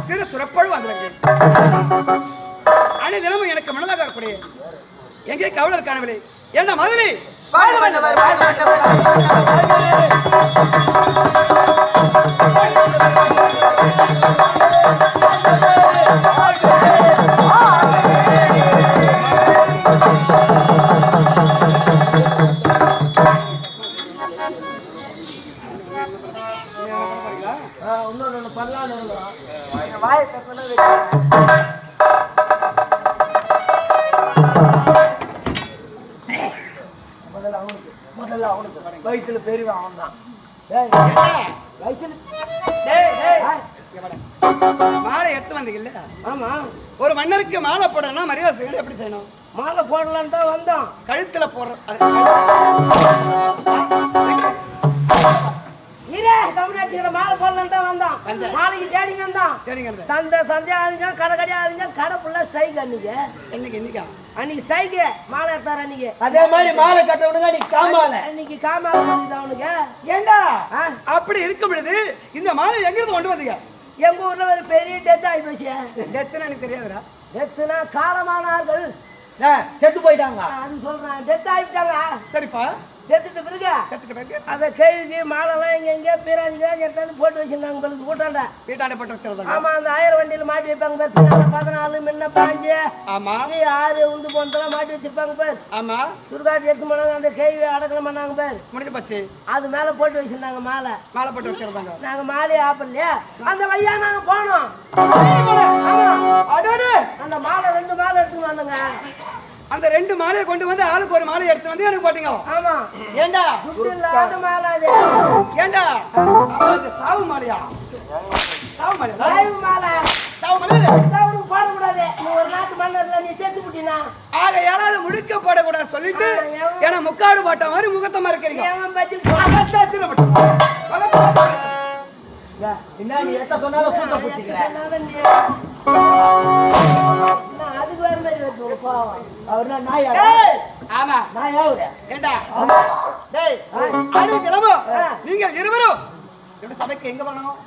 சிறு சுரப்பொழு வந்தவங்க அனைதினமும் எனக்கு மனதாக இருக்கக்கூடிய எங்கே கவலர் காணவில்லை என்ன மதுரை வயசுல பெரியவன் அவன் தான் மாலை எடுத்து வந்தீங்கல்ல? ஆமா. ஒரு மன்னருக்கு மாலை போடணும்னா மரியாதை செய்யணும். எப்படி செய்யணும்? மாலை போடலான்னு தான் வந்தோம். கழுத்துல போடுற தமிழ்நாட்டுல மாலை போடலான்னு தான் வந்தோம். மாலைக்கு தேடிங்க வந்தோம். சந்தை சந்தையா ஆளுங்க கடை கடையா ஆளுங்க கடை ஃபுல்லா ஸ்ட்ரைக் அன்னைக்கு. இன்னைக்கா அன்னைக்கு ஸ்ட்ரைக்கு மாலை எடுத்தாரு அன்னைக்கு. அதே மாதிரி மாலை கட்டவனுங்க அன்னைக்கு காமாலை. அன்னைக்கு காமாலை வந்து அவனுக்கு. ஏண்டா அப்படி இருக்கும் பொழுது இந்த மாலை எங்க இருந்து கொண்டு வந்தீங்க? எங்க ஊர்ல ஒரு பெரிய டெத் ஆகி போச்சு. டெத்துன்னு எனக்கு தெரியாதுடா. டெத்துனா காலமானார்கள் செத்து போயிட்டாங்க அது சொல்றேன். டெத் ஆகிட்டாங்க. சரிப்பா. செத்துட்டு பிறகு அந்த கேள்வி மாலைலாம் எங்க பீராங்க எடுத்து போட்டு வச்சிருந்தாங்க உங்களுக்கு கூட்டாண்ட வீட்டாண்ட போட்டு வச்சிருந்தாங்க. ஆமா. அந்த 1000 வண்டியில மாட்டி வைப்பாங்க பாரு. 14 முன்ன 5 ஆமா 6 உண்டு போனதெல்லாம் மாட்டி வச்சிருப்பாங்க பாரு. ஆமா. சுடுகாட்டு எடுத்து போனாங்க. அந்த கேள்வி அடக்கம் பண்ணாங்க பாரு. முடிஞ்சு போச்சு. அது மேல போட்டு வச்சிருந்தாங்க மாலை போட்டு வச்சிருந்தாங்க. நாங்க மாலையை ஆப்பலையா அந்த வழியா நாங்க போனோம். அந்த மாலை 2 மாலை எடுத்துன்னு வந்தோங்க. அந்த 2 மாலையை கொண்டு வந்து ஆளுக்கு ஒரு மாலை எடுத்து வந்து எனக்கு போட்டீங்க. ஆமா. ஏண்டா துட்டு இல்லாத மாலை அது. ஏண்டா சாவு மாலையா? சாவு மாலை சாவு மாலை அவனுக்கு போடக்கூடாது. நீ ஒரு நாட்டு மன்னர்ல நீ செத்து புட்டினா ஆக ஏழாவது முடுக்க போடக்கூடாது சொல்லிட்டு ஏன்னா முக்காடு போட்ட மாதிரி முகத்தமா இருக்கிறீங்க. என்ன நீ எத்த சொன்னாலும் சூட்ட பிடிச்சிக்கிற. அதுக்கு வேற மாதிரி அவர்னா நாயா? ஆமா நாயாவுல. ஏண்டா டேய் ஆடு கிளம்பு. நீங்க இருவரும் இந்த சபைக்கு எங்க வரணும்?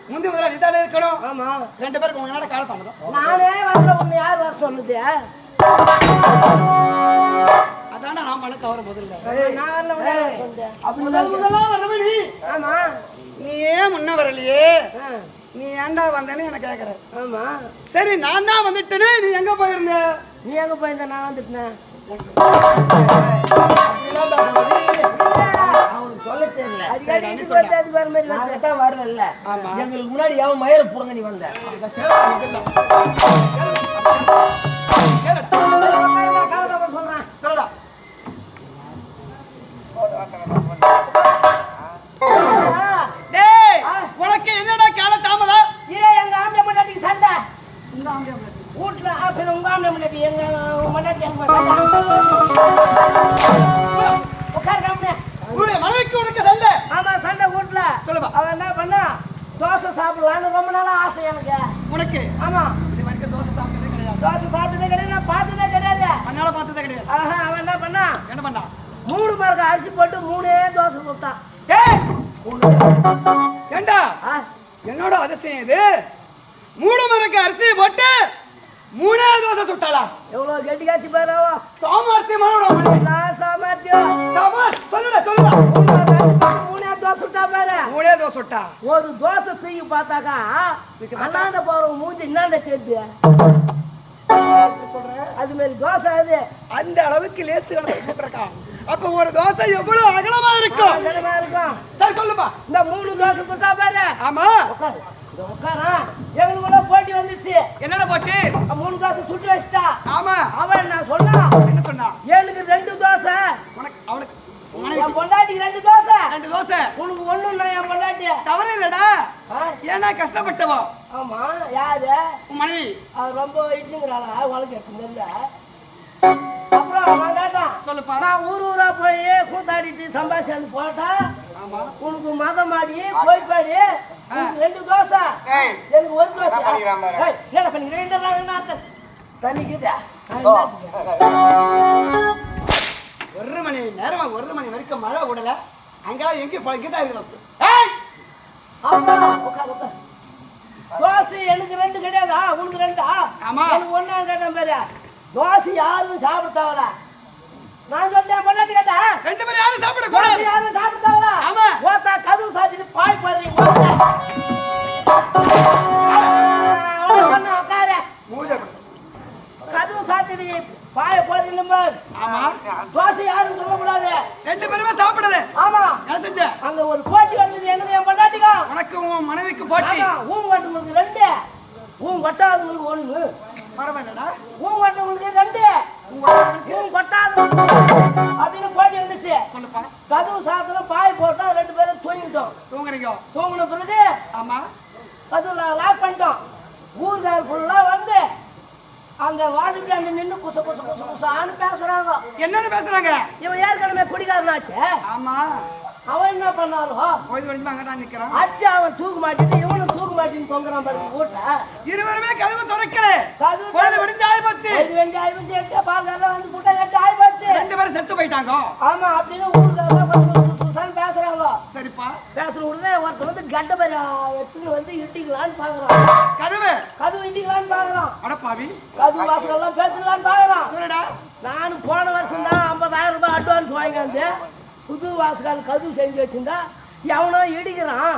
முந்தி முதல்ல நீதானே இருக்கணும். ஆமா. 2 பேருக்கு உங்க நாட கால தாமதம். நானே வரல. உன்னை யார் வர சொன்னது? அதானே நான் மனக்கு வர முதல்ல. நான் வரல சொன்னேன். முதல்ல வரவே நீ. ஆமா. நீ ஏன் முன்ன வரலையே? நீ ஏண்டா வந்தேன்னு எனக்கு கேக்குற. ஆமா. சரி நான் தான் வந்துட்டேனே. நீ எங்க போயிருந்த? நீ எங்க போயிருந்த? நான் வந்துட்டேன். அவனுக்கு சொல்ல தெரியல. அதுக்கு வேற மாதிரி நாங்கத்தான் வரல. எங்களுக்கு முன்னாடி எவன் மயிர புடுங்க நீ வந்த? சொல்றா. உனக்கு என்னடா கால தாமதம்? எங்க ஆம்பளை மண்டாட்டிக்கு சண்டை. வீட்டுல உங்க ஆம்பளை மண்டாட்டி எங்க மண்டாட்டி மனைவிக்கு உனக்கு சண்டை? ஆமா சண்டை வீட்டுல. சொல்லுப்பா. அவன் என்ன பண்ணா தோசை சாப்பிடலான்னு ரொம்ப நாளா ஆசை எனக்கு. உனக்கு? ஆமா. தோசை சாப்பிட்டதே கிடையாது. தோசை சாப்பிட்டதே கிடையாது. நான் பார்த்ததே கிடையாது. அதனால பார்த்ததே கிடையாது. அவன் என்ன பண்ணா 3 மரக்க அரிசி போட்டு 3 தோசை சுட்டான். ஏண்டா என்னோட அதிசயம் இது? 3 மரக்க அரிசி போட்டு 3 தோசை சுட்டாளா? எவ்வளவு கெட்டி காட்சி பாருவா. சாமர்த்தியமான சாமர்த்தியம். சொல்லுடா 3 தோசை சுட்டா பாரு. 3 தோசை சுட்டா. ஒரு தோசை தூக்கி பார்த்தாக்கா அண்ணாண்ட போற மூஞ்சி என்னாண்ட தெரியுது? அது மாதிரி தோசை அது அந்த அளவுக்கு லேசு கணக்கு சுட்டுறக்கா. அப்ப ஒரு தோசை எவ்வளவு அகலமா இருக்கும்? அகலமா இருக்கும். சரி சொல்லுப்பா. இந்த 3 தோசை சுட்டா பாரு. ஆமா. உட்காரு. இங்க உட்காரா. எங்களுக்குள்ள போட்டி வந்துச்சு. என்னடா போட்டி? 3 தோசை சுட்டு வச்சிட்டா. ஆமா. அவன் நான் சொன்னா. என்ன சொன்னா? எனக்கு 2 தோசை. உனக்கு அவனுக்கு என் பொண்டாட்டிக்கு 2 தோசை. 2 தோசை. உனக்கு ஒண்ணுன்னா என் பொண்டாட்டி. தவறு இல்லடா. ஏன்னா கஷ்டப்பட்டவோ. ஆமா. யாரு? உன் மனைவி. அது ரொம்ப இட்டுங்கறாளா? உனக்கு தெரியல. அப்புறம் நான் கேட்டான். சொல்லுப்பா. நான் ஊரா போய் கூத்தாடிட்டு சம்பாஷன் போட்டா. ஆமா. உனக்கு மதமாடி கோயிப்பாடி 2 தோசை. எனக்கு 1 தோசை. ஏய் என்ன பண்ணிக்கிறேன்? என்ன தண்ணிக்குதா? ஒரு மணி நேரமா 1 மணி வரைக்கும் மழை விடல. அங்கெல்லாம் எங்க பழகிட்டா இருக்கு. ஏய் தோசை எனக்கு 2 கிடையாதா? உனக்கு 2? ஆமா. எனக்கு 1 கேட்டேன் பாரு. தோசை யாரும் சாப்பிட்டாவல. நான் சொல்றேன் பொண்டாட்டி கேட்டா 2 பேரும் யாரும் சாப்பிட தோசை கூடாது. யாரும் சாப்பிட்டாவல. ஆமா. ஓத்தா கதவு சாத்திட்டு பாய் போடுறீங்க. உட்கார மூஞ்ச கதவு சாத்திட்டு பாய போடுறீங்க பாரு. ஆமா. தோசை யாரும் சொல்லக்கூடாது. 2 பேருமே சாப்பிடல. ஆமா. என்ன செஞ்ச? அங்க ஒரு போட்டி வந்தது. எனக்கு என் பொண்டாட்டிக்கும் உனக்கு உன் மனைவிக்கு போட்டி. ஊம் கட்டுங்களுக்கு 2, ஊம் கொட்டாதவங்களுக்கு 1. பரவாயில்லடா. ஊம் கட்டுங்களுக்கு 2, ஊம் கொட்டாதவங்களுக்கு அப்படின்னு போட்டி வந்துச்சு. சொல்லுப்பா. கதவு சாத்திர பாய் போட்டோம். 2 பேரும் தூங்கிட்டோம். தூங்குறீங்க. தூங்கின பிறகு ஆமா. கதவு லாக் பண்ணிட்டோம். ஊர்கார் ஃபுல்லா வந்து அந்த வாசல்ல நின்று குச குச குச குசான்னு பேசுறாங்க. என்னன்னு பேசுறாங்க? இவன் ஏற்கனவே குடிக்காரனாச்சு. ஆமா. அவன் என்ன பண்ணாலும் கோயில் வரைக்கும் அங்கதான் நிக்கிறான். அச்சு அவன் தூக்கு மாட்டிட்டு இவனும் தூக்கு மாட்டின்னு தொங்குறான் பாருங்க வீட்டை. இருவருமே கதவு திறக்கல. கதவு பொழுது விடிஞ்சு ஆயி போச்சு. வெண்டி ஆயி போச்சு. 8 பால்காரலாம் வந்து கூட்டம் 8 ஆயி போச்சு. 2 பேரும் செத்து போயிட்டாங்க. ஆமா. அப்படின்னு ஊர்காரெல்லாம் குசான்னு பேசுறாங்க. சரிப்பா. பேசுற உடனே ஒருத்தர் வந்து கட்ட பேர எடுத்துன்னு வந்து இட்டிக்கலான்னு பாக்குறான். கதவு இட்டிக்கலான்னு பாக்குறான். அடப்பாவி. கதவு வாசல் எல்லாம் பேசலான்னு பாக்குறான். சொல்லுடா. நானும் போன வருஷம் தான் 50,000 ரூபாய் அட்வான்ஸ் வாங்கிட்டு புது வாசகால் கதவு செஞ்சு வச்சிருந்தா எவனோ இடிக்கிறான்.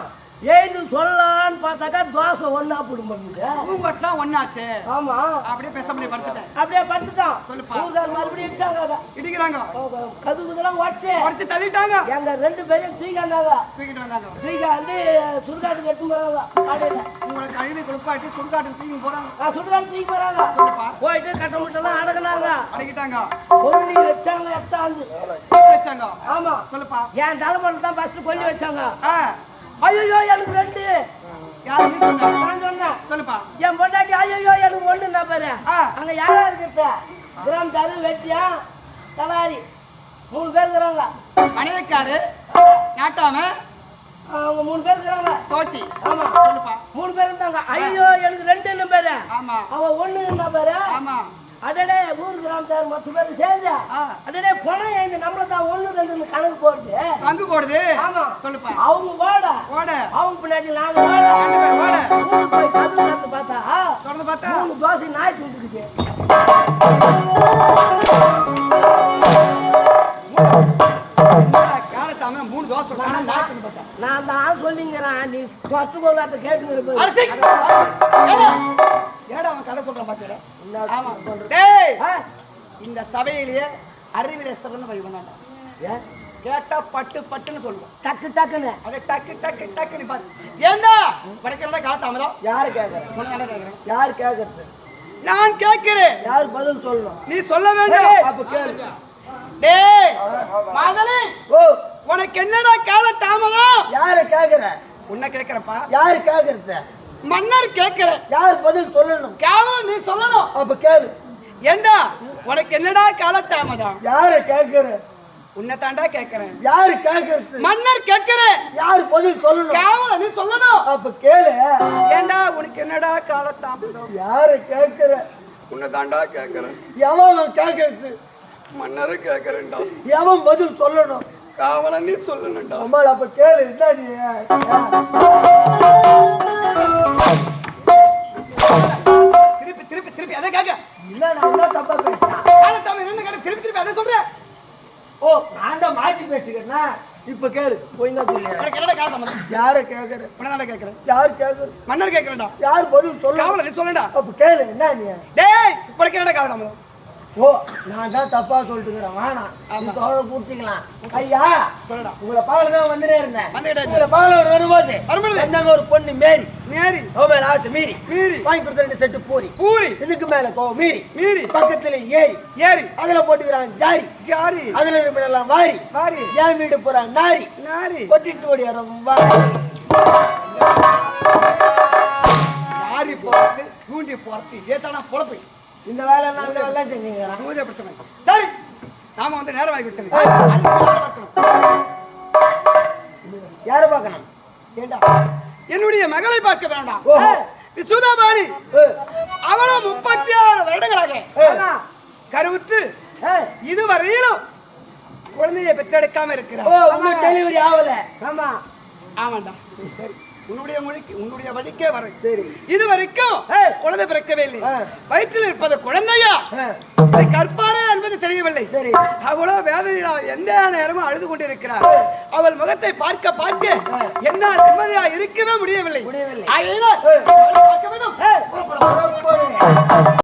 ஏன்னு சொல்லலான்னு பார்த்தாக்கா தோசை ஒன்னா போடும் பண்ணுங்க. பூங்கொட்டா ஒன்னாச்சு. ஆமா. அப்படியே பேச முடிய படுத்துட்டேன். அப்படியே படுத்துட்டான். சொல்லுப்பா. ஊர்கார் மறுபடியும் இடிச்சாங்க. இடிக்கிறாங்க. கதவுலாம் உடச்சு தள்ளிட்டாங்க. எங்க 2 பேரும் தூக்கிட்டாங்க. தூக்கிட்டு வந்தாங்க. தூக்கி வந்து சுடுகாட்டுக்கு எடுத்து போறாங்க. காலையில உங்களை கழுவி குளிப்பாட்டி சுடுகாட்டுக்கு தூக்கி போறாங்க. சுடுகாட்டு தூக்கி போறாங்க. போயிட்டு கட்ட முட்டெல்லாம் அடக்கினாங்க. அடக்கிட்டாங்க. கொல்லி வச்சாங்க. எத்தாந்து வச்சாங்க. ஆமா. சொல்லுப்பா. என் தலைமுறை தான் ஃபர்ஸ்ட் கொல்லி வச்சாங்க. ஐயோ எனக்கு 2. யாரு சொன்னா? நான் சொன்னேன். சொல்லுப்பா. என் பொண்டாட்டி ஐயோ எனக்கு 1 நான் பாரு. அங்க யாரா இருக்கிறது? கிராம் தரு வெட்டியா தலாரி 3 பேர் இருக்கிறாங்க. மனைவிக்காரு நாட்டாம அவங்க 3 பேர் இருக்கிறாங்க. தோட்டி. ஆமா. சொல்லுப்பா. 3 பேர் இருந்தாங்க. ஐயோ எனக்கு 2 பேரு. ஆமா. அவ 1 பாரு. ஆமா. அடடே ஊர் கிராமத்தார் 10 பேர் சேர்ந்து அடடே பணம் எழுந்து நம்மள தான் 1 2 கணக்கு போடுது. பங்கு போடுது. ஆமா. சொல்லுப்பா. அவங்க ஓட அவங்க பின்னாடி நாங்க ஓட ஊருக்கு போய் கதவு திறந்து பார்த்தா 3 தோசை நாய் தூண்டுக்குது. காலத்தாம 3 தோசை நான் தான் சொல்லிங்கிறேன். நீ கொத்து கோலாத்த கேட்டுங்க. ஏடா அவன் கதை சொல்றான் பாத்தியா? ஆமா. டேய் இந்த சபையிலேயே அறிவிலேஸ்வரன் போய் பண்ணாங்க. கேட்டா பட்டு பட்டுன்னு சொல்லுவோம். டக்கு டக்குன்னு அத டக்கு டக்கு டக்குன்னு பாத்து. ஏண்டா வடக்கறத காத்தாமதா? யாரு கேக்குறேன்? உன்ன கேக்குறேன். யாரு கேக்குறது? நான் கேக்குறேன். யார் பதில் சொல்லணும்? நீ சொல்ல வேண்டாம். அப்ப கேளு. டேய் மகளே. ஓ உனக்கு என்னடா கால தாமதம்? யாரு கேக்குற? உன்ன கேக்குறப்பா. யாரு கேக்குறது? மன்னர் கேக்குறேன். யார் பதில் சொல்லணும்? காலம் நீ சொல்லணும். அப்ப கேளு. ஏண்டா உனக்கு என்னடா கால தாமதம்? யாரு கேக்குற? உன்னை தாண்டா கேக்குறேன். யாரு கேக்குறது? மன்னர் கேக்குறேன். யார் பதில் சொல்லணும்? காலம் நீ சொல்லணும். அப்ப கேளு. ஏண்டா உனக்கு என்னடா கால தாமதம்? யாரு கேக்குற? உன்னை தாண்டா கேக்குறேன். எவன் கேக்குறது? மன்னர் கேக்குறேன்டா. எவன் பதில் சொல்லணும்? காவல நீ சொல்லணும்டா. அம்மா அப்ப கேளு. என்ன நீ திருப்பி திருப்பி திருப்பி அதை கேட்க. இல்ல நான் என்ன தப்பா பேசுறேன்? காலத்தாம என்ன கேட்க? திருப்பி திருப்பி அதை சொல்ற. ஓ நான் தான் மாத்தி பேசிக்கிறேன்னா இப்ப கேளு. போய் தான் சொல்லு. உனக்கு என்னடா கால தாமதம்? யார் யாரை கேக்குற? உன்னதான கேக்குறேன். யாரு கேக்குற? மன்னர் கேக்குறேன்டா. யார் பதில் சொல்ல? காவல நீ சொல்லுடா. அப்ப கேளு, என்ன நீ? டேய் உனக்கு என்னடா காவல? ஓ, நான் தான் தப்பா சொல்லிட்டுக்கிறேன். வேணாம், நீ தோழ பூச்சிக்கலாம். ஐயா, சொல்லுடா. உங்களை பாக்கல தான் வந்துட்டே இருந்தேன். வந்துட்டே உங்களை பாக்கல வரும்போது என்னங்க ஒரு பொண்ணு மேரி மேரி மேல ஆசை மீறி மீறி வாங்கி கொடுத்த 2 செட்டு பூரி பூரி இதுக்கு மேல மீறி மீறி பக்கத்துல ஏரி ஏரி அதுல போட்டுக்கிறான் ஜாரி ஜாரி அதுல இருக்கலாம் வாரி வாரி என் வீடு போறான் நாரி நாரி கொட்டிட்டு ஓடியாரம் நாரி போறது தூண்டி போறது ஏத்தானா பொழப்பு. இந்த வேலை நான் அந்த வேலை செஞ்சுக்கிறேன். பூஜை பிரச்சனை. சரி நாம வந்து நேரம் ஆகி விட்டது. யாரை பார்க்கணும்? ஏண்டா என்னுடைய மகளை பார்க்க வேண்டாம். ஓஹோ. விசுதாபாணி அவளும் 36 வருடங்களாக கருவுற்று இதுவரையிலும் குழந்தையை பெற்றெடுக்காம இருக்கிறார். ஓ, இன்னும் டெலிவரி ஆகல. ஆமா ஆமாண்டா. சரி உன்னுடைய மொழிக்கு உன்னுடைய வழிக்கே வர. சரி, இது வரைக்கும் குழந்தை பிறக்கவே இல்லை. வயிற்றில் இருப்பது குழந்தையா கற்பாரே என்பது தெரியவில்லை. சரி, அவ்வளவு வேதனையில் எந்த நேரமும் அழுது கொண்டிருக்கிறார். அவள் முகத்தை பார்க்க பார்க்க என்னால் நிம்மதியா இருக்கவே முடியவில்லை. ஆகையினால் அவளை பார்க்க வேண்டும்.